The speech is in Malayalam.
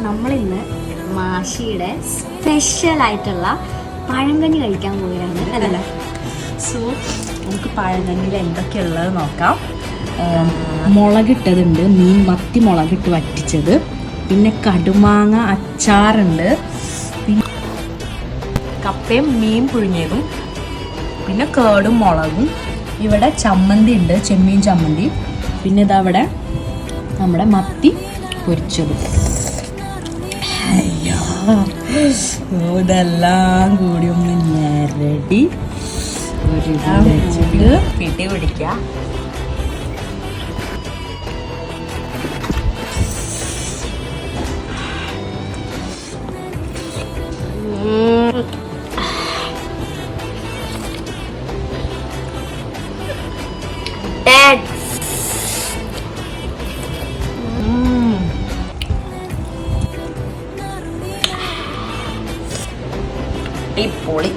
നമ്മളിന്ന് മാഷിയുടെ സ്പെഷ്യൽ ആയിട്ടുള്ള പഴങ്കഞ്ഞി കഴിക്കാൻ പോവുകയാണ് അല്ലല്ലോ. സോ നമുക്ക് പഴങ്കഞ്ഞിൽ എന്തൊക്കെയുള്ളത് നോക്കാം. മുളകിട്ടതുണ്ട്, മത്തി മുളകിട്ട് വറ്റിച്ചത്, പിന്നെ കടുമാങ്ങ അച്ചാറുണ്ട്, പിന്നെ കപ്പയും മീൻ പുഴുങ്ങിയതും, പിന്നെ കേടും മുളകും. ഇവിടെ ചമ്മന്തി ഉണ്ട്, ചെമ്മീൻ ചമ്മന്തി. പിന്നെ ഇതവിടെ നമ്മുടെ മത്തി പൊരിച്ചത്. അയ്യോ, ഇതെല്ലാം കൂടി ഒന്ന് ഞെരടി ഒരു വെച്ചിട്ട് പിടി പിടിക്കുക. പൊളി